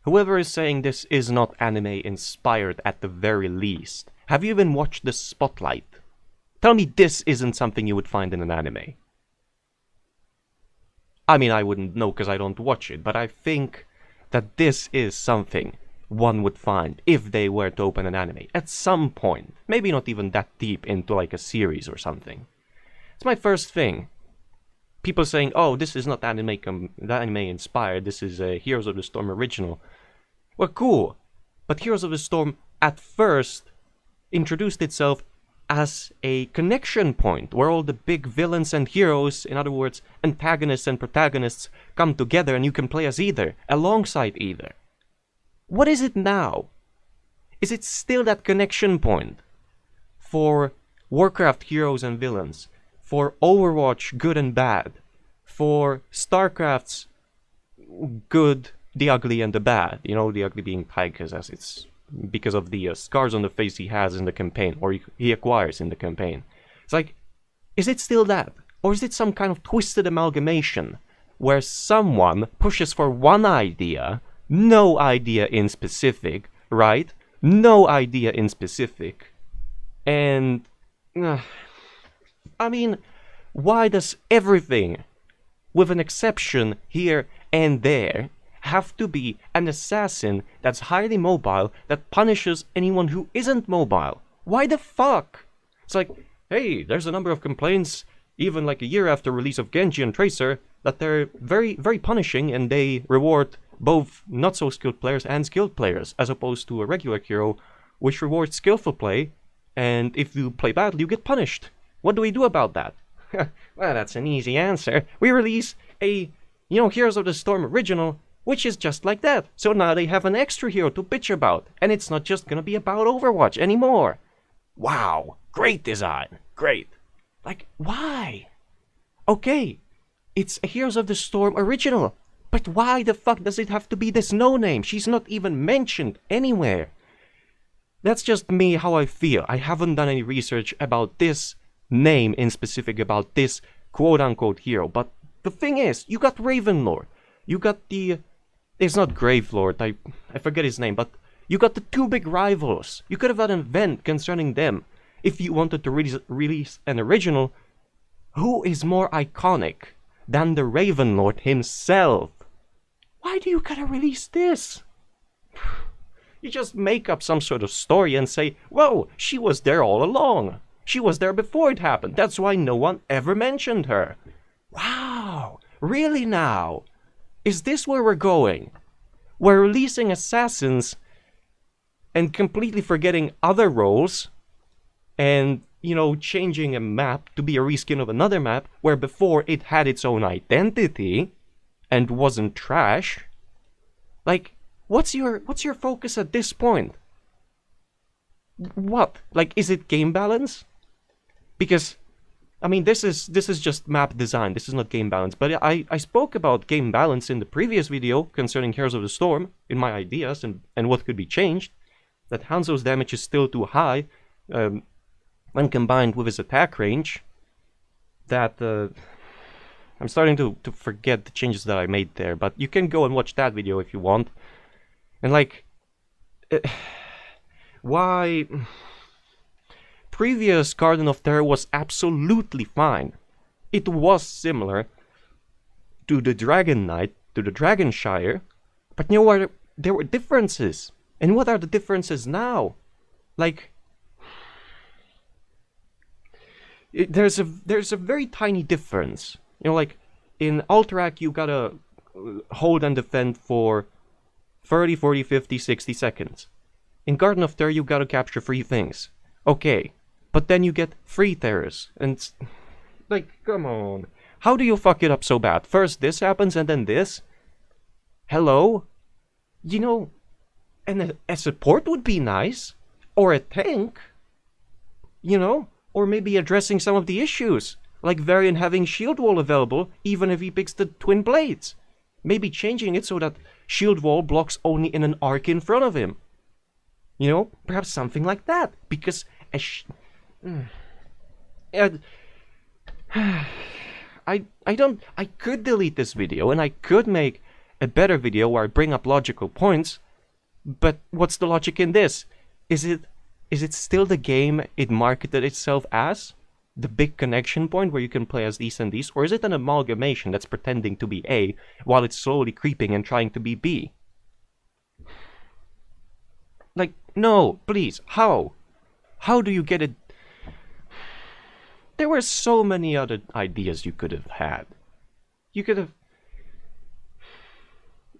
Whoever is saying this is not anime inspired at the very least. Have you even watched the Spotlight? Tell me this isn't something you would find in an anime. I mean, I wouldn't know because I don't watch it, but I think that this is something one would find if they were to open an anime at some point. Maybe not even that deep into like a series or something. It's my first thing. People saying, oh, this is not anime inspired, this is a Heroes of the Storm original. Well, cool. But Heroes of the Storm at first introduced itself as a connection point where all the big villains and heroes, in other words, antagonists and protagonists, come together and you can play as either, alongside either. What is it now? Is it still that connection point for Warcraft heroes and villains, for Overwatch good and bad, for StarCraft's good, the ugly and the bad? You know, the ugly being Tychus, as it's because of the scars on the face he has in the campaign, or he acquires in the campaign. It's like, is it still that? Or is it some kind of twisted amalgamation where someone pushes for one idea, no idea in specific, right? No idea in specific. And, I mean, why does everything, with an exception here and there, have to be an assassin that's highly mobile that punishes anyone who isn't mobile? Why the fuck? It's like, hey, there's a number of complaints, even like a year after release of Genji and Tracer, that they're very, very punishing and they reward both not so skilled players and skilled players, as opposed to a regular hero, which rewards skillful play, and if you play badly, you get punished. What do we do about that? Well, that's an easy answer. We release a, Heroes of the Storm original, which is just like that. So now they have an extra hero to bitch about, and it's not just gonna be about Overwatch anymore. Wow, great design, great. Like, why? Okay, it's a Heroes of the Storm original, but why the fuck does it have to be this no-name? She's not even mentioned anywhere. That's just me, how I feel. I haven't done any research about this name in specific, about this quote-unquote hero, but the thing is, you got Ravenlord, you got the... It's not Gravelord, I forget his name, but you got the two big rivals. You could have had an event concerning them. If you wanted to release an original, who is more iconic than the Ravenlord himself? Why do you gotta release this? You just make up some sort of story and say, whoa, she was there all along. She was there before it happened. That's why no one ever mentioned her. Wow, really now? Is this where we're going? We're releasing assassins and completely forgetting other roles and, changing a map to be a reskin of another map where before it had its own identity and wasn't trash. Like, what's your focus at this point? What? Like, is it game balance? Because I mean, this is just map design, this is not game balance, but I spoke about game balance in the previous video concerning Heroes of the Storm, in my ideas and what could be changed, that Hanzo's damage is still too high, when combined with his attack range, that, I'm starting to forget the changes that I made there, but you can go and watch that video if you want, and like, why... Previous Garden of Terror was absolutely fine. It was similar to the Dragon Knight, to the Dragon Shire, but what? There were differences. And what are the differences now? Like, there's a very tiny difference. Like in Alterac you gotta hold and defend for 30, 40, 50, 60 seconds. In Garden of Terror you gotta capture 3 things. Okay. But then you get 3 terrors, and like, come on. How do you fuck it up so bad? First this happens and then this? Hello? And a support would be nice. Or a tank. Or maybe addressing some of the issues. Like Varian having Shield Wall available, even if he picks the Twin Blades. Maybe changing it so that Shield Wall blocks only in an arc in front of him. Perhaps something like that. Because I could delete this video and I could make a better video where I bring up logical points. But what's the logic in this? Is it still the game it marketed itself as? The big connection point where you can play as these and these? Or is it an amalgamation that's pretending to be A while it's slowly creeping and trying to be B? Like, no, please, how? How do you get it? There were so many other ideas you could have had. You could have...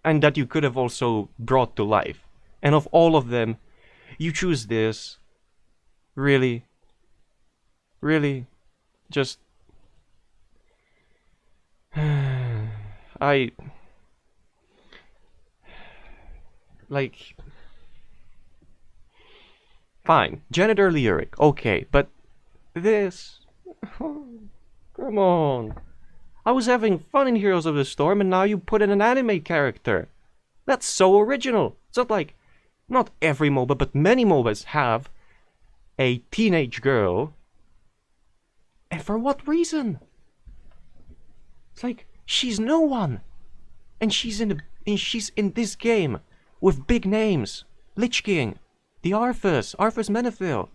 And that you could have also brought to life. And of all of them, you choose this. Really? Really? Just... Like... Fine. Janitor lyric. Okay, but... This... Come on. I was having fun in Heroes of the Storm and now you put in an anime character. That's so original. It's not like... Not every MOBA, but many MOBAs have a teenage girl. And for what reason? It's like, she's no one. And she's in this game with big names. Lich King, the Arthas Menethil,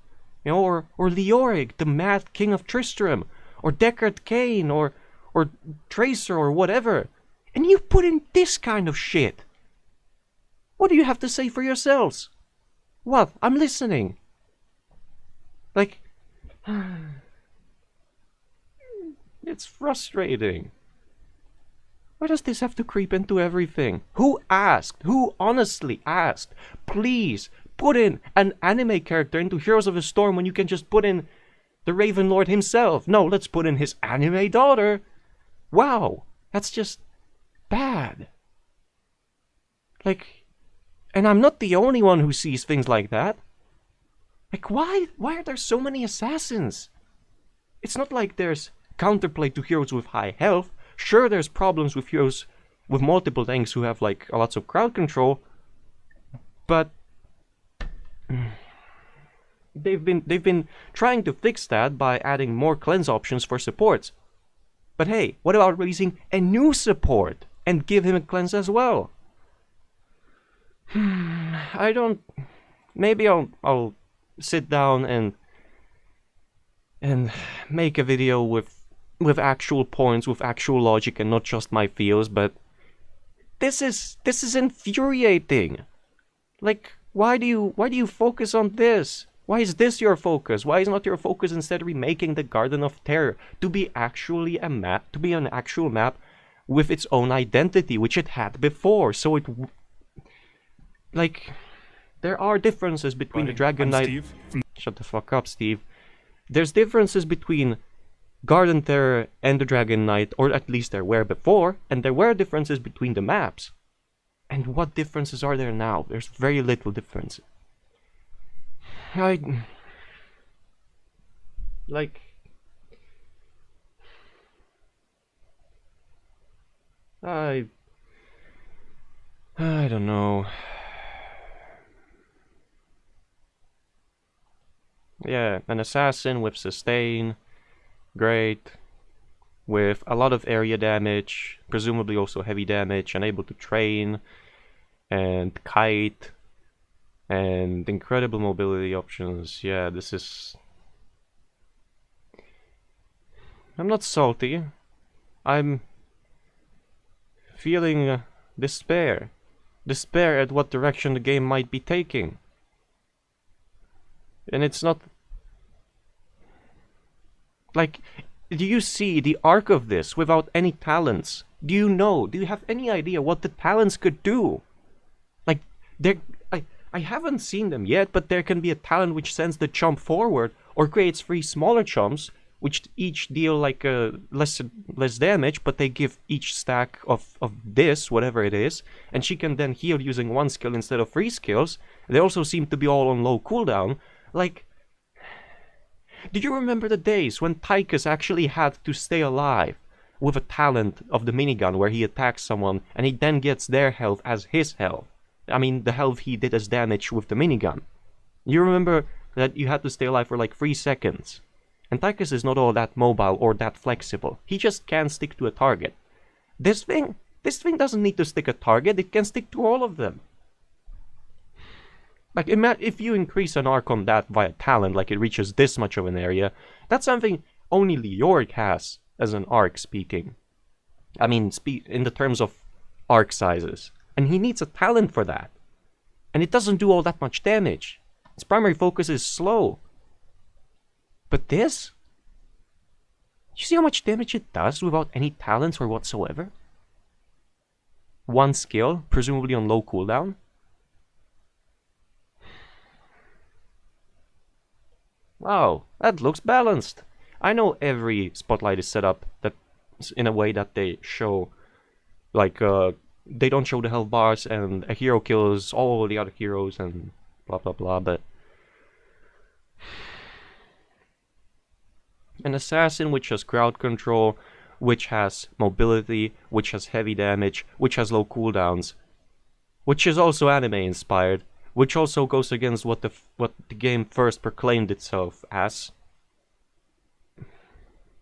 you know, or Leoric, the Mad King of Tristram, or Deckard Cain, or Tracer, or whatever. And you put in this kind of shit. What do you have to say for yourselves? What? I'm listening. Like... It's frustrating. Why does this have to creep into everything? Who asked? Who honestly asked? Please, put in an anime character into Heroes of the Storm when you can just put in the Raven Lord himself. No, let's put in his anime daughter. Wow, that's just bad. Like... And I'm not the only one who sees things like that. Like, why are there so many assassins? It's not like there's counterplay to heroes with high health. Sure, there's problems with heroes with multiple tanks who have, like, lots of crowd control. But... They've been trying to fix that by adding more cleanse options for supports. But hey, what about releasing a new support and give him a cleanse as well? I don't... Maybe I'll sit down and make a video with actual points, with actual logic, and not just my feels. But this is infuriating. Like, why do you focus on this? Why is this your focus? Why is not your focus instead remaking the Garden of Terror to be actually a map, to be an actual map with its own identity, which it had before? So it... Like, there are differences between the Dragon Knight... Steve. Shut the fuck up, Steve. There's differences between Garden Terror and the Dragon Knight, or at least there were before, and there were differences between the maps. And what differences are there now? There's very little difference. Like... I don't know. Yeah, an assassin with sustain, great, with a lot of area damage, presumably also heavy damage, and able to train, and kite, and incredible mobility options. Yeah, this is... I'm not salty. I'm feeling despair. Despair at what direction the game might be taking. And it's not... Like, do you see the arc of this without any talents? Do you know? Do you have any idea what the talents could do? Like, I haven't seen them yet, but there can be a talent which sends the chump forward, or creates 3 smaller chumps, which each deal like less damage, but they give each stack of this, whatever it is, and she can then heal using 1 skill instead of 3 skills. They also seem to be all on low cooldown. Like, do you remember the days when Tychus actually had to stay alive with a talent of the minigun where he attacks someone and he then gets their health as his health? I mean, the health he did as damage with the minigun. You remember that you had to stay alive for like 3 seconds. And Tychus is not all that mobile or that flexible. He just can't stick to a target. This thing, This thing doesn't need to stick a target, it can stick to all of them. Like, if you increase an arc on that via talent, like it reaches this much of an area, that's something only Leoric has as an arc speaking. I mean, in the terms of arc sizes. And he needs a talent for that. And it doesn't do all that much damage. Its primary focus is slow. But this? You see how much damage it does without any talents or whatsoever? One skill, presumably on low cooldown. Wow, that looks balanced. I know every spotlight is set up that in a way that they show, like, they don't show the health bars and a hero kills all the other heroes and blah blah blah, but an assassin which has crowd control, which has mobility, which has heavy damage, which has low cooldowns, which is also anime inspired, which also goes against what the game first proclaimed itself as.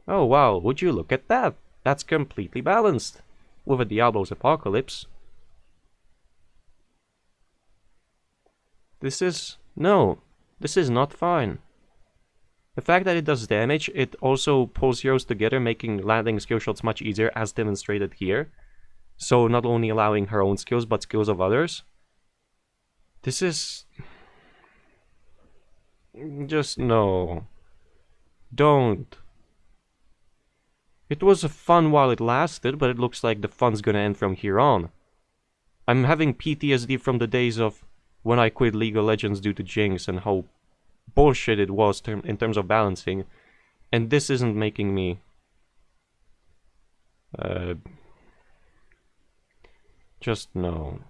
Oh wow, would you look at that? That's completely balanced with a Diablo's Apocalypse. This is not fine. The fact that it does damage, it also pulls heroes together, making landing skill shots much easier, as demonstrated here. So not only allowing her own skills, but skills of others. This is... just no. Don't. It was fun while it lasted, but it looks like the fun's gonna end from here on. I'm having PTSD from the days of when I quit League of Legends due to Jinx and how bullshit it was in terms of balancing, and this isn't making me just no.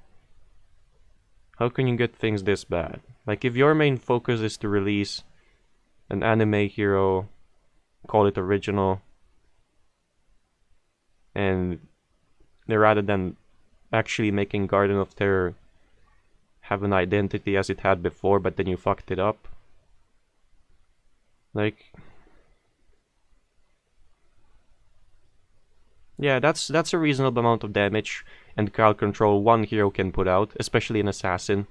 How can you get things this bad? Like, if your main focus is to release an anime hero, call it original, and rather than actually making Garden of Terror have an identity as it had before, but then you fucked it up. Like, yeah, that's a reasonable amount of damage and crowd control one hero can put out, especially an assassin.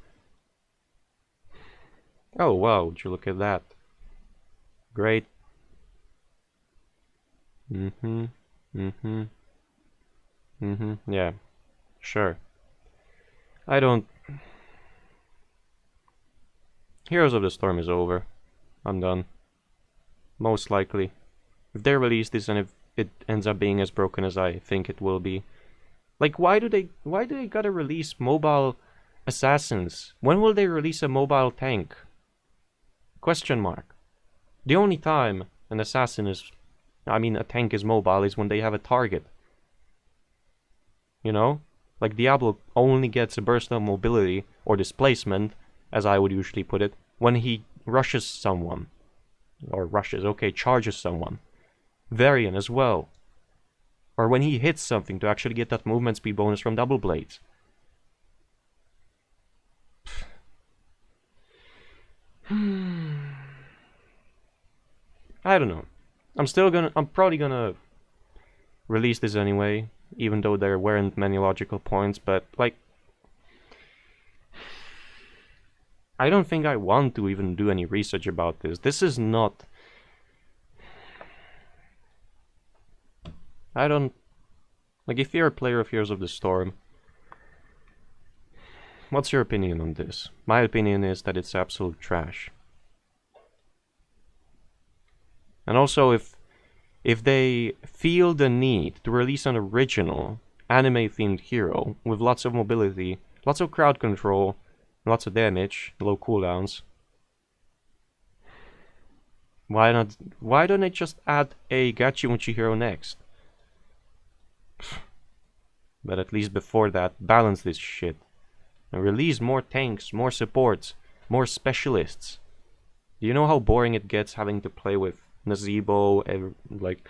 Oh wow, would you look at that? Great. Yeah, sure. I don't... Heroes of the Storm is over. I'm done. Most likely. If they release this and if it ends up being as broken as I think it will be. Like, why do they gotta release mobile assassins? When will they release a mobile tank? Question mark. The only time an assassin is... I mean, a tank is mobile is when they have a target. You know? Like, Diablo only gets a burst of mobility, or displacement, as I would usually put it, when he rushes someone. Or charges someone. Varian as well. Or when he hits something to actually get that movement speed bonus from double blades. I don't know. I'm probably gonna release this anyway, even though there weren't many logical points, but like, I don't think I want to even do any research about this. This is not... I don't... Like, if you're a player of Heroes of the Storm, what's your opinion on this? My opinion is that it's absolute trash. And also, if they feel the need to release an original anime-themed hero with lots of mobility, lots of crowd control, lots of damage, low cooldowns, why don't they just add a Gachimuchi hero next? But at least before that, balance this shit. And release more tanks, more supports, more specialists. Do you know how boring it gets having to play with Nazebo? Like,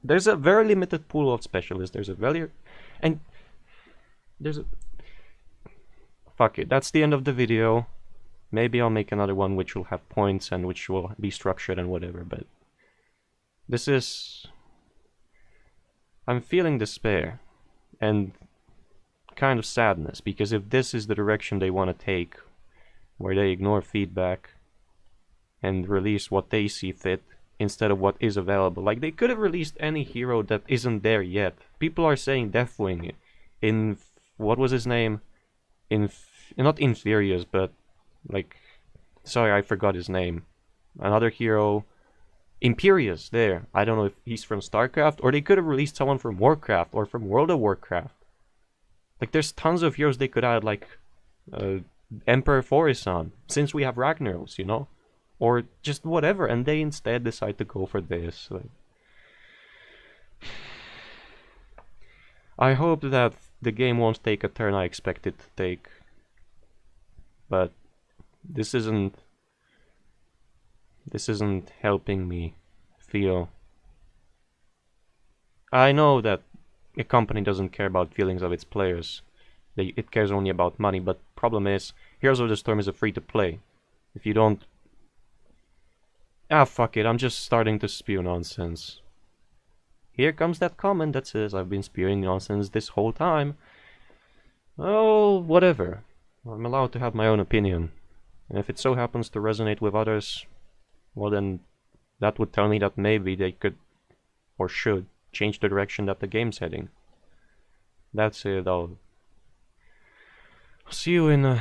there's a very limited pool of specialists. Fuck it, that's the end of the video. Maybe I'll make another one which will have points and which will be structured and whatever, but this is... I'm feeling despair. And kind of sadness, because if this is the direction they want to take, where they ignore feedback and release what they see fit instead of what is available. Like, they could have released any hero that isn't there yet. People are saying Deathwing in, what was his name? Not Infurious, but like, sorry, I forgot his name. Another hero, Imperious, there. I don't know if he's from StarCraft, or they could have released someone from Warcraft or from World of Warcraft. Like, there's tons of heroes they could add, like Emperor Forisson, since we have Ragnaros, you know? Or just whatever, and they instead decide to go for this. Like, I hope that the game won't take a turn I expect it to take. But this isn't helping me feel. I know that a company doesn't care about feelings of its players. It cares only about money, but problem is, Heroes of the Storm is a free-to-play. If you don't... Ah, fuck it, I'm just starting to spew nonsense. Here comes that comment that says I've been spewing nonsense this whole time. Oh, whatever. I'm allowed to have my own opinion. And if it so happens to resonate with others, well then, that would tell me that maybe they could, or should, change the direction that the game's heading. That's it, I'll see you in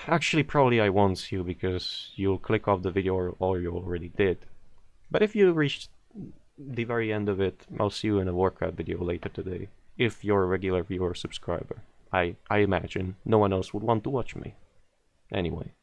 actually, probably I won't see you, because you'll click off the video, or you already did. But if you reached the very end of it, I'll see you in a Warcraft video later today, if you're a regular viewer or subscriber. I imagine no one else would want to watch me. Anyway.